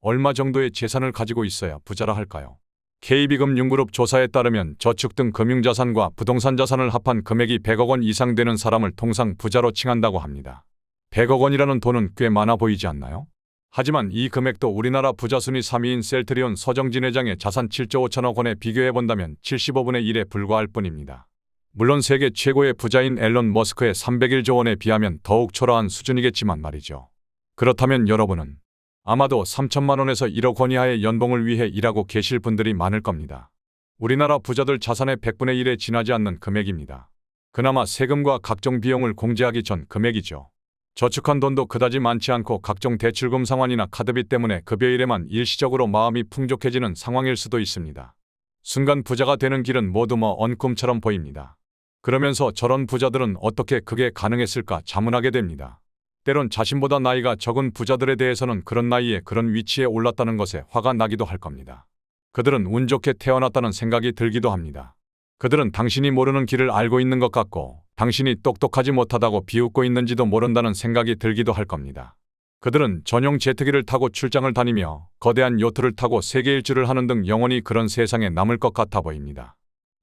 얼마 정도의 재산을 가지고 있어야 부자라 할까요? KB금융그룹 조사에 따르면 저축 등 금융자산과 부동산 자산을 합한 금액이 100억 원 이상 되는 사람을 통상 부자로 칭한다고 합니다. 100억 원이라는 돈은 꽤 많아 보이지 않나요? 하지만 이 금액도 우리나라 부자 순위 3위인 셀트리온 서정진 회장의 자산 7조 5천억 원에 비교해본다면 75분의 1에 불과할 뿐입니다. 물론 세계 최고의 부자인 앨런 머스크의 301조 원에 비하면 더욱 초라한 수준이겠지만 말이죠. 그렇다면 여러분은 아마도 3천만 원에서 1억 원 이하의 연봉을 위해 일하고 계실 분들이 많을 겁니다. 우리나라 부자들 자산의 100분의 1에 지나지 않는 금액입니다. 그나마 세금과 각종 비용을 공제하기 전 금액이죠. 저축한 돈도 그다지 많지 않고 각종 대출금 상환이나 카드비 때문에 급여일에만 일시적으로 마음이 풍족해지는 상황일 수도 있습니다. 순간 부자가 되는 길은 모두 먼 꿈처럼 보입니다. 그러면서 저런 부자들은 어떻게 그게 가능했을까 자문하게 됩니다. 때론 자신보다 나이가 적은 부자들에 대해서는 그런 나이에 그런 위치에 올랐다는 것에 화가 나기도 할 겁니다. 그들은 운 좋게 태어났다는 생각이 들기도 합니다. 그들은 당신이 모르는 길을 알고 있는 것 같고 당신이 똑똑하지 못하다고 비웃고 있는지도 모른다는 생각이 들기도 할 겁니다. 그들은 전용 제트기를 타고 출장을 다니며 거대한 요트를 타고 세계 일주를 하는 등 영원히 그런 세상에 남을 것 같아 보입니다.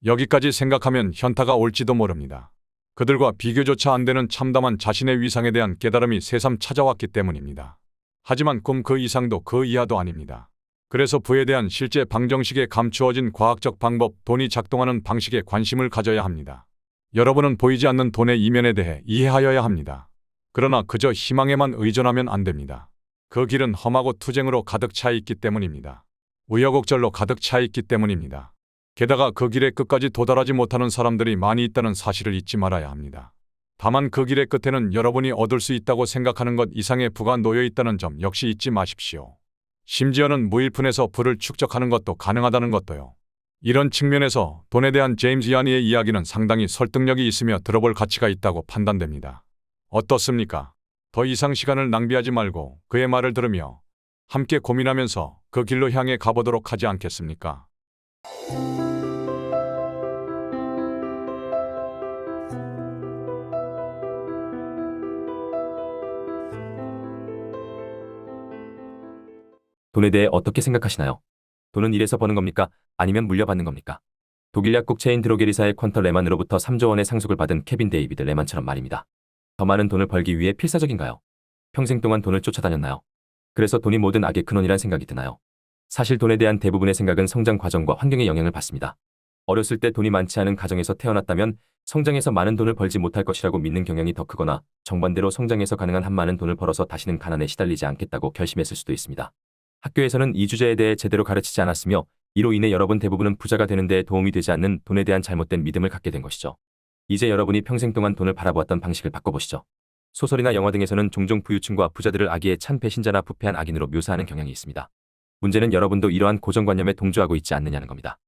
여기까지 생각하면 현타가 올지도 모릅니다. 그들과 비교조차 안 되는 참담한 자신의 위상에 대한 깨달음이 새삼 찾아왔기 때문입니다. 하지만 꿈 그 이상도 그 이하도 아닙니다. 그래서 부에 대한 실제 방정식에 감추어진 과학적 방법, 돈이 작동하는 방식에 관심을 가져야 합니다. 여러분은 보이지 않는 돈의 이면에 대해 이해하여야 합니다. 그러나 그저 희망에만 의존하면 안 됩니다. 그 길은 험하고 투쟁으로 가득 차 있기 때문입니다. 우여곡절로 가득 차 있기 때문입니다. 게다가 그 길의 끝까지 도달하지 못하는 사람들이 많이 있다는 사실을 잊지 말아야 합니다. 다만 그 길의 끝에는 여러분이 얻을 수 있다고 생각하는 것 이상의 부가 놓여 있다는 점 역시 잊지 마십시오. 심지어는 무일푼에서 부를 축적하는 것도 가능하다는 것도요. 이런 측면에서 돈에 대한 제임스 야니의 이야기는 상당히 설득력이 있으며 들어볼 가치가 있다고 판단됩니다. 어떻습니까? 더 이상 시간을 낭비하지 말고 그의 말을 들으며 함께 고민하면서 그 길로 향해 가보도록 하지 않겠습니까? 돈에 대해 어떻게 생각하시나요? 돈은 일해서 버는 겁니까? 아니면 물려받는 겁니까? 독일 약국 체인 드로게리사의 퀀터 레만으로부터 3조 원의 상속을 받은 케빈 데이비드 레만처럼 말입니다. 더 많은 돈을 벌기 위해 필사적인가요? 평생 동안 돈을 쫓아다녔나요? 그래서 돈이 모든 악의 근원이란 생각이 드나요? 사실 돈에 대한 대부분의 생각은 성장 과정과 환경의 영향을 받습니다. 어렸을 때 돈이 많지 않은 가정에서 태어났다면 성장해서 많은 돈을 벌지 못할 것이라고 믿는 경향이 더 크거나 정반대로 성장해서 가능한 한 많은 돈을 벌어서 다시는 가난에 시달리지 않겠다고 결심했을 수도 있습니다. 학교에서는 이 주제에 대해 제대로 가르치지 않았으며 이로 인해 여러분 대부분은 부자가 되는 데 도움이 되지 않는 돈에 대한 잘못된 믿음을 갖게 된 것이죠. 이제 여러분이 평생 동안 돈을 바라보았던 방식을 바꿔보시죠. 소설이나 영화 등에서는 종종 부유층과 부자들을 악의에 찬 배신자나 부패한 악인으로 묘사하는 경향이 있습니다. 문제는 여러분도 이러한 고정관념에 동조하고 있지 않느냐는 겁니다.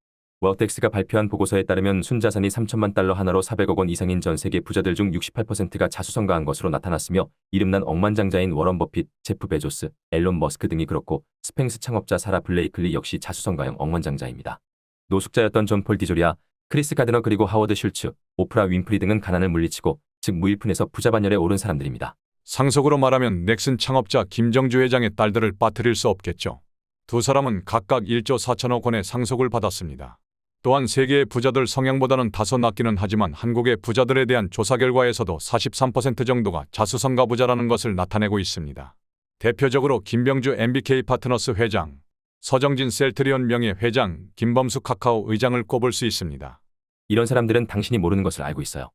웰텍스가 발표한 보고서에 따르면 순자산이 3천만 달러 하나로 400억 원 이상인 전 세계 부자들 중 68%가 자수성가한 것으로 나타났으며 이름난 억만장자인 워런 버핏, 제프 베조스, 앨런 머스크 등이 그렇고 스팽스 창업자 사라 블레이클리 역시 자수성가형 억만장자입니다. 노숙자였던 존 폴 디조리아, 크리스 가드너 그리고 하워드 슐츠, 오프라 윈프리 등은 가난을 물리치고 즉 무일푼에서 부자 반열에 오른 사람들입니다. 상속으로 말하면 넥슨 창업자 김정주 회장의 딸들을 빠뜨릴 수 없겠죠. 두 사람은 각각 1조 4천억 원의 상속을 받았습니다. 또한 세계의 부자들 성향보다는 다소 낮기는 하지만 한국의 부자들에 대한 조사 결과에서도 43% 정도가 자수성가 부자라는 것을 나타내고 있습니다. 대표적으로 김병주 MBK 파트너스 회장, 서정진 셀트리온 명예 회장, 김범수 카카오 의장을 꼽을 수 있습니다. 이런 사람들은 당신이 모르는 것을 알고 있어요.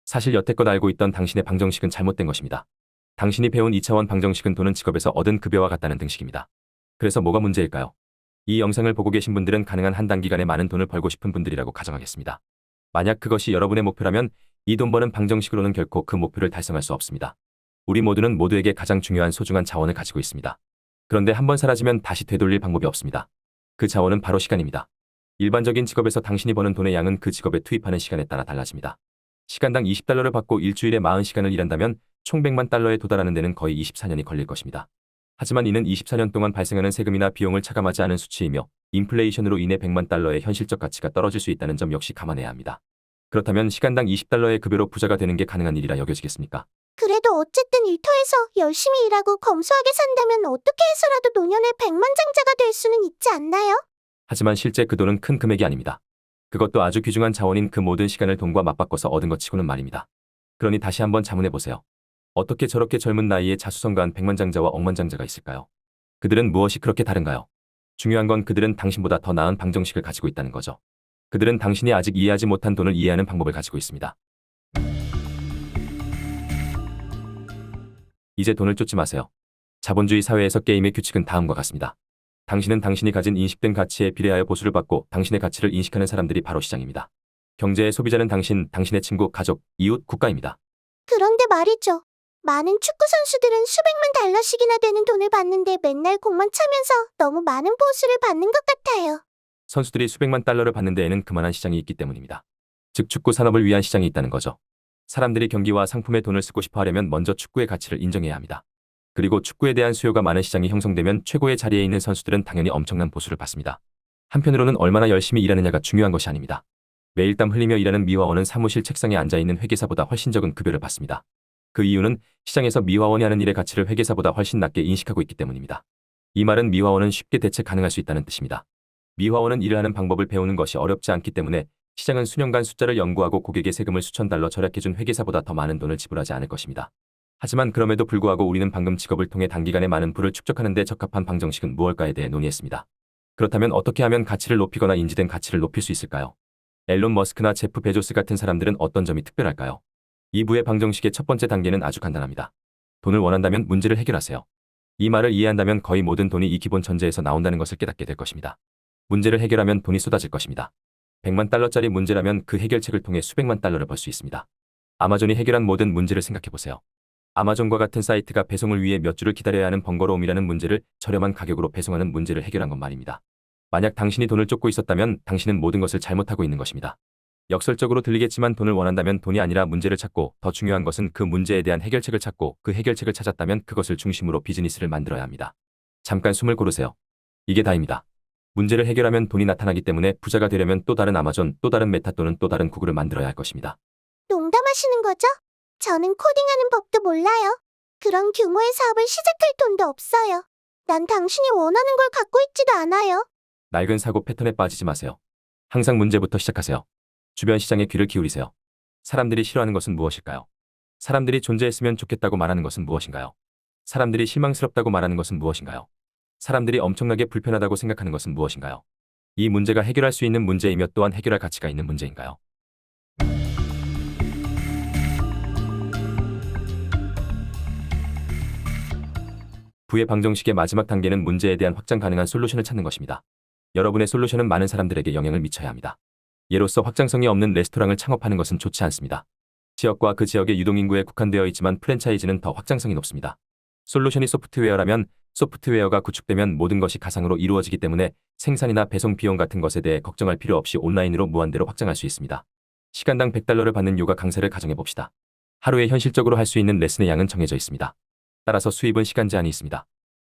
사실 여태껏 알고 있던 당신의 방정식은 잘못된 것입니다. 당신이 배운 2차원 방정식은 돈은 직업에서 얻은 급여와 같다는 등식입니다. 그래서 뭐가 문제일까요? 이 영상을 보고 계신 분들은 가능한 한 단기간에 많은 돈을 벌고 싶은 분들이라고 가정하겠습니다. 만약 그것이 여러분의 목표라면 이 돈 버는 방정식으로는 결코 그 목표를 달성할 수 없습니다. 우리 모두는 모두에게 가장 중요한 소중한 자원을 가지고 있습니다. 그런데 한번 사라지면 다시 되돌릴 방법이 없습니다. 그 자원은 바로 시간입니다. 일반적인 직업에서 당신이 버는 돈의 양은 그 직업에 투입하는 시간에 따라 달라집니다. 시간당 20달러를 받고 일주일에 40시간을 일한다면 총 100만 달러에 도달하는 데는 거의 24년이 걸릴 것입니다. 하지만 이는 24년 동안 발생하는 세금이나 비용을 차감하지 않은 수치이며 인플레이션으로 인해 100만 달러의 현실적 가치가 떨어질 수 있다는 점 역시 감안해야 합니다. 그렇다면 시간당 20달러의 급여로 부자가 되는 게 가능한 일이라 여겨지겠습니까? 그래도 어쨌든 일터에서 열심히 일하고 검소하게 산다면 어떻게 해서라도 노년에 백만장자가 될 수는 있지 않나요? 하지만 실제 그 돈은 큰 금액이 아닙니다. 그것도 아주 귀중한 자원인 그 모든 시간을 돈과 맞바꿔서 얻은 것 치고는 말입니다. 그러니 다시 한번 자문해보세요. 어떻게 저렇게 젊은 나이에 자수성가한 백만장자와 억만장자가 있을까요? 그들은 무엇이 그렇게 다른가요? 중요한 건 그들은 당신보다 더 나은 방정식을 가지고 있다는 거죠. 그들은 당신이 아직 이해하지 못한 돈을 이해하는 방법을 가지고 있습니다. 이제 돈을 쫓지 마세요. 자본주의 사회에서 게임의 규칙은 다음과 같습니다. 당신은 당신이 가진 인식된 가치에 비례하여 보수를 받고 당신의 가치를 인식하는 사람들이 바로 시장입니다. 경제의 소비자는 당신, 당신의 친구, 가족, 이웃, 국가입니다. 그런데 말이죠. 많은 축구 선수들은 수백만 달러씩이나 되는 돈을 받는데 맨날 공만 차면서 너무 많은 보수를 받는 것 같아요. 선수들이 수백만 달러를 받는 데에는 그만한 시장이 있기 때문입니다. 즉 축구 산업을 위한 시장이 있다는 거죠. 사람들이 경기와 상품에 돈을 쓰고 싶어 하려면 먼저 축구의 가치를 인정해야 합니다. 그리고 축구에 대한 수요가 많은 시장이 형성되면 최고의 자리에 있는 선수들은 당연히 엄청난 보수를 받습니다. 한편으로는 얼마나 열심히 일하느냐가 중요한 것이 아닙니다. 매일 땀 흘리며 일하는 미화원은 사무실 책상에 앉아있는 회계사보다 훨씬 적은 급여를 받습니다. 그 이유는 시장에서 미화원이 하는 일의 가치를 회계사보다 훨씬 낮게 인식하고 있기 때문입니다. 이 말은 미화원은 쉽게 대체 가능할 수 있다는 뜻입니다. 미화원은 일을 하는 방법을 배우는 것이 어렵지 않기 때문에 시장은 수년간 숫자를 연구하고 고객의 세금을 수천 달러 절약해준 회계사보다 더 많은 돈을 지불하지 않을 것입니다. 하지만 그럼에도 불구하고 우리는 방금 직업을 통해 단기간에 많은 부를 축적하는 데 적합한 방정식은 무엇일까에 대해 논의했습니다. 그렇다면 어떻게 하면 가치를 높이거나 인지된 가치를 높일 수 있을까요? 앨런 머스크나 제프 베조스 같은 사람들은 어떤 점이 특별할까요? 2부의 방정식의 첫 번째 단계는 아주 간단합니다. 돈을 원한다면 문제를 해결하세요. 이 말을 이해한다면 거의 모든 돈이 이 기본 전제에서 나온다는 것을 깨닫게 될 것입니다. 문제를 해결하면 돈이 쏟아질 것입니다. 100만 달러짜리 문제라면 그 해결책을 통해 수백만 달러를 벌 수 있습니다. 아마존이 해결한 모든 문제를 생각해보세요. 아마존과 같은 사이트가 배송을 위해 몇 주를 기다려야 하는 번거로움이라는 문제를 저렴한 가격으로 배송하는 문제를 해결한 것 말입니다. 만약 당신이 돈을 쫓고 있었다면 당신은 모든 것을 잘못하고 있는 것입니다. 역설적으로 들리겠지만 돈을 원한다면 돈이 아니라 문제를 찾고 더 중요한 것은 그 문제에 대한 해결책을 찾고 그 해결책을 찾았다면 그것을 중심으로 비즈니스를 만들어야 합니다. 잠깐 숨을 고르세요. 이게 다입니다. 문제를 해결하면 돈이 나타나기 때문에 부자가 되려면 또 다른 아마존, 또 다른 메타 또는 또 다른 구글을 만들어야 할 것입니다. 농담하시는 거죠? 저는 코딩하는 법도 몰라요. 그런 규모의 사업을 시작할 돈도 없어요. 난 당신이 원하는 걸 갖고 있지도 않아요. 낡은 사고 패턴에 빠지지 마세요. 항상 문제부터 시작하세요. 주변 시장에 귀를 기울이세요. 사람들이 싫어하는 것은 무엇일까요? 사람들이 존재했으면 좋겠다고 말하는 것은 무엇인가요? 사람들이 실망스럽다고 말하는 것은 무엇인가요? 사람들이 엄청나게 불편하다고 생각하는 것은 무엇인가요? 이 문제가 해결할 수 있는 문제이며 또한 해결할 가치가 있는 문제인가요? 부의 방정식의 마지막 단계는 문제에 대한 확장 가능한 솔루션을 찾는 것입니다. 여러분의 솔루션은 많은 사람들에게 영향을 미쳐야 합니다. 예로서 확장성이 없는 레스토랑을 창업하는 것은 좋지 않습니다. 지역과 그 지역의 유동인구에 국한되어 있지만 프랜차이즈는 더 확장성이 높습니다. 솔루션이 소프트웨어라면 소프트웨어가 구축되면 모든 것이 가상으로 이루어지기 때문에 생산이나 배송 비용 같은 것에 대해 걱정할 필요 없이 온라인으로 무한대로 확장할 수 있습니다. 시간당 100달러를 받는 요가 강사를 가정해 봅시다. 하루에 현실적으로 할 수 있는 레슨의 양은 정해져 있습니다. 따라서 수입은 시간 제한이 있습니다.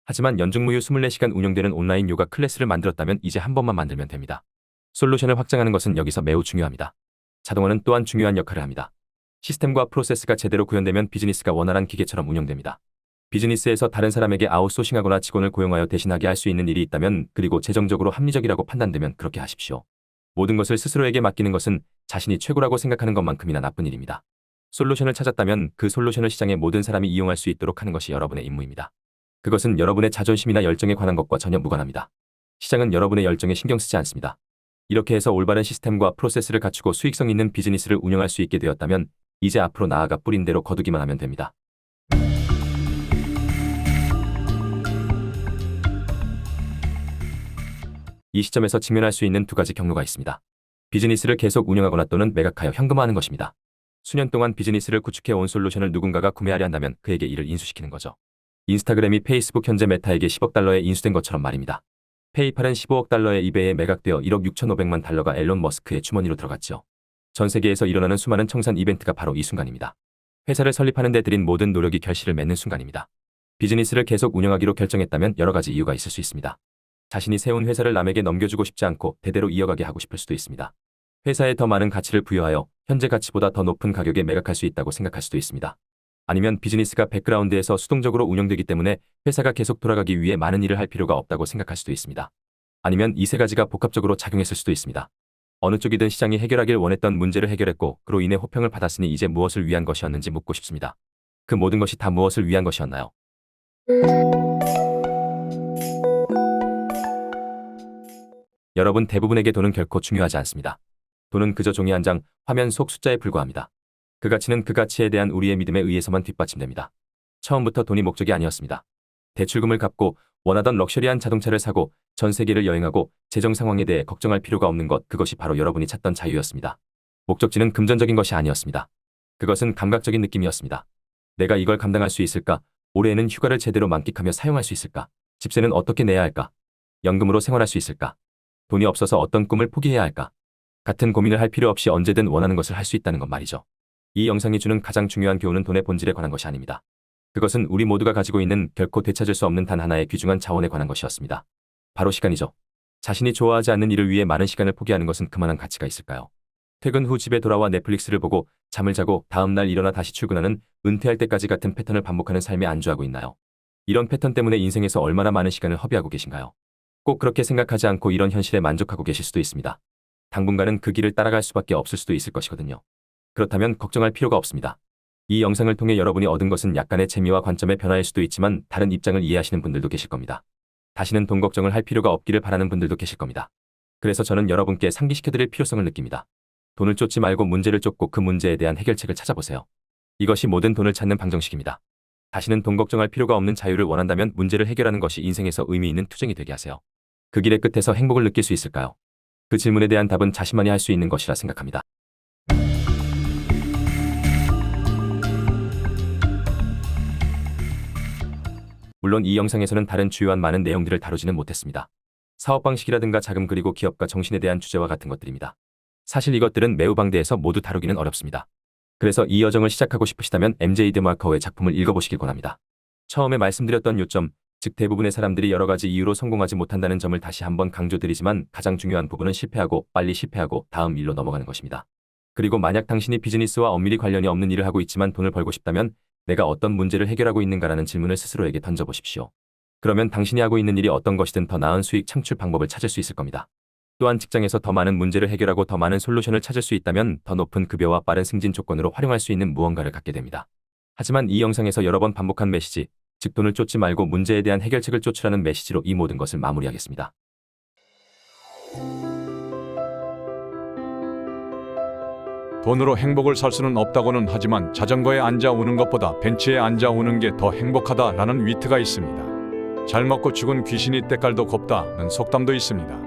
하지만 연중무휴 24시간 운영되는 온라인 요가 클래스를 만들었다면 이제 한 번만 만들면 됩니다. 솔루션을 확장하는 것은 여기서 매우 중요합니다. 자동화는 또한 중요한 역할을 합니다. 시스템과 프로세스가 제대로 구현되면 비즈니스가 원활한 기계처럼 운영됩니다. 비즈니스에서 다른 사람에게 아웃소싱하거나 직원을 고용하여 대신하게 할 수 있는 일이 있다면 그리고 재정적으로 합리적이라고 판단되면 그렇게 하십시오. 모든 것을 스스로에게 맡기는 것은 자신이 최고라고 생각하는 것만큼이나 나쁜 일입니다. 솔루션을 찾았다면 그 솔루션을 시장의 모든 사람이 이용할 수 있도록 하는 것이 여러분의 임무입니다. 그것은 여러분의 자존심이나 열정에 관한 것과 전혀 무관합니다. 시장은 여러분의 열정에 신경 쓰지 않습니다. 이렇게 해서 올바른 시스템과 프로세스를 갖추고 수익성 있는 비즈니스를 운영할 수 있게 되었다면 이제 앞으로 나아가 뿌린 대로 거두기만 하면 됩니다. 이 시점에서 직면할 수 있는 두 가지 경로가 있습니다. 비즈니스를 계속 운영하거나 또는 매각하여 현금화하는 것입니다. 수년 동안 비즈니스를 구축해온 솔루션을 누군가가 구매하려 한다면 그에게 이를 인수시키는 거죠. 인스타그램이 페이스북 현재 메타에게 10억 달러에 인수된 것처럼 말입니다. 페이팔은 15억 달러의 이베이에 매각되어 1억 6,500만 달러가 앨런 머스크의 주머니로 들어갔죠. 전 세계에서 일어나는 수많은 청산 이벤트가 바로 이 순간입니다. 회사를 설립하는 데 들인 모든 노력이 결실을 맺는 순간입니다. 비즈니스를 계속 운영하기로 결정했다면 여러 가지 이유가 있을 수 있습니다. 자신이 세운 회사를 남에게 넘겨주고 싶지 않고 대대로 이어가게 하고 싶을 수도 있습니다. 회사에 더 많은 가치를 부여하여 현재 가치보다 더 높은 가격에 매각할 수 있다고 생각할 수도 있습니다. 아니면 비즈니스가 백그라운드에서 수동적으로 운영되기 때문에 회사가 계속 돌아가기 위해 많은 일을 할 필요가 없다고 생각할 수도 있습니다. 아니면 이 세 가지가 복합적으로 작용했을 수도 있습니다. 어느 쪽이든 시장이 해결하길 원했던 문제를 해결했고 그로 인해 호평을 받았으니 이제 무엇을 위한 것이었는지 묻고 싶습니다. 그 모든 것이 다 무엇을 위한 것이었나요? 여러분, 대부분에게 돈은 결코 중요하지 않습니다. 돈은 그저 종이 한 장, 화면 속 숫자에 불과합니다. 그 가치는 그 가치에 대한 우리의 믿음에 의해서만 뒷받침됩니다. 처음부터 돈이 목적이 아니었습니다. 대출금을 갚고 원하던 럭셔리한 자동차를 사고 전 세계를 여행하고 재정 상황에 대해 걱정할 필요가 없는 것, 그것이 바로 여러분이 찾던 자유였습니다. 목적지는 금전적인 것이 아니었습니다. 그것은 감각적인 느낌이었습니다. 내가 이걸 감당할 수 있을까? 올해에는 휴가를 제대로 만끽하며 사용할 수 있을까? 집세는 어떻게 내야 할까? 연금으로 생활할 수 있을까? 돈이 없어서 어떤 꿈을 포기해야 할까? 같은 고민을 할 필요 없이 언제든 원하는 것을 할 수 있다는 것 말이죠. 이 영상이 주는 가장 중요한 교훈은 돈의 본질에 관한 것이 아닙니다. 그것은 우리 모두가 가지고 있는 결코 되찾을 수 없는 단 하나의 귀중한 자원에 관한 것이었습니다. 바로 시간이죠. 자신이 좋아하지 않는 일을 위해 많은 시간을 포기하는 것은 그만한 가치가 있을까요? 퇴근 후 집에 돌아와 넷플릭스를 보고 잠을 자고 다음 날 일어나 다시 출근하는, 은퇴할 때까지 같은 패턴을 반복하는 삶에 안주하고 있나요? 이런 패턴 때문에 인생에서 얼마나 많은 시간을 허비하고 계신가요? 꼭 그렇게 생각하지 않고 이런 현실에 만족하고 계실 수도 있습니다. 당분간은 그 길을 따라갈 수밖에 없을 수도 있을 것이거든요. 그렇다면 걱정할 필요가 없습니다. 이 영상을 통해 여러분이 얻은 것은 약간의 재미와 관점의 변화일 수도 있지만 다른 입장을 이해하시는 분들도 계실 겁니다. 다시는 돈 걱정을 할 필요가 없기를 바라는 분들도 계실 겁니다. 그래서 저는 여러분께 상기시켜드릴 필요성을 느낍니다. 돈을 쫓지 말고 문제를 쫓고 그 문제에 대한 해결책을 찾아보세요. 이것이 모든 돈을 찾는 방정식입니다. 다시는 돈 걱정할 필요가 없는 자유를 원한다면 문제를 해결하는 것이 인생에서 의미 있는 투쟁이 되게 하세요. 그 길의 끝에서 행복을 느낄 수 있을까요? 그 질문에 대한 답은 자신만이 할 수 있는 것이라 생각합니다. 물론 이 영상에서는 다른 주요한 많은 내용들을 다루지는 못했습니다. 사업 방식이라든가 자금 그리고 기업과 정신에 대한 주제와 같은 것들입니다. 사실 이것들은 매우 방대해서 모두 다루기는 어렵습니다. 그래서 이 여정을 시작하고 싶으시다면 MJ 데마커의 작품을 읽어보시길 권합니다. 처음에 말씀드렸던 요점, 즉 대부분의 사람들이 여러 가지 이유로 성공하지 못한다는 점을 다시 한번 강조드리지만 가장 중요한 부분은 실패하고 빨리 실패하고 다음 일로 넘어가는 것입니다. 그리고 만약 당신이 비즈니스와 엄밀히 관련이 없는 일을 하고 있지만 돈을 벌고 싶다면 내가 어떤 문제를 해결하고 있는가라는 질문을 스스로에게 던져보십시오. 그러면 당신이 하고 있는 일이 어떤 것이든 더 나은 수익 창출 방법을 찾을 수 있을 겁니다. 또한 직장에서 더 많은 문제를 해결하고 더 많은 솔루션을 찾을 수 있다면 더 높은 급여와 빠른 승진 조건으로 활용할 수 있는 무언가를 갖게 됩니다. 하지만 이 영상에서 여러 번 반복한 메시지, 즉 돈을 쫓지 말고 문제에 대한 해결책을 쫓으라는 메시지로 이 모든 것을 마무리하겠습니다. 돈으로 행복을 살 수는 없다고는 하지만 자전거에 앉아 우는 것보다 벤치에 앉아 우는 게 더 행복하다라는 위트가 있습니다. 잘 먹고 죽은 귀신이 때깔도 곱다는 속담도 있습니다.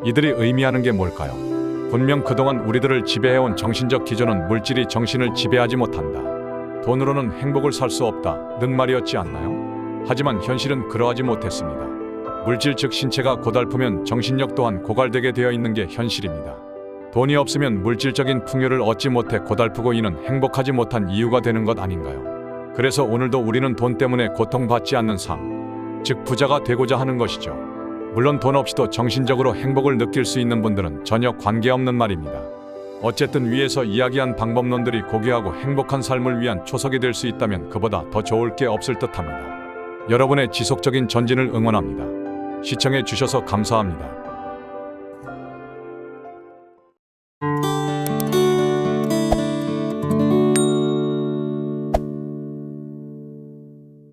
이들이 의미하는 게 뭘까요? 분명 그동안 우리들을 지배해온 정신적 기조는 물질이 정신을 지배하지 못한다. 돈으로는 행복을 살 수 없다는 말이었지 않나요? 하지만 현실은 그러하지 못했습니다. 물질 즉 신체가 고달프면 정신력 또한 고갈되게 되어 있는 게 현실입니다. 돈이 없으면 물질적인 풍요를 얻지 못해 고달프고 이는 행복하지 못한 이유가 되는 것 아닌가요? 그래서 오늘도 우리는 돈 때문에 고통받지 않는 삶, 즉 부자가 되고자 하는 것이죠. 물론 돈 없이도 정신적으로 행복을 느낄 수 있는 분들은 전혀 관계없는 말입니다. 어쨌든 위에서 이야기한 방법론들이 고귀하고 행복한 삶을 위한 초석이 될 수 있다면 그보다 더 좋을 게 없을 듯합니다. 여러분의 지속적인 전진을 응원합니다. 시청해 주셔서 감사합니다.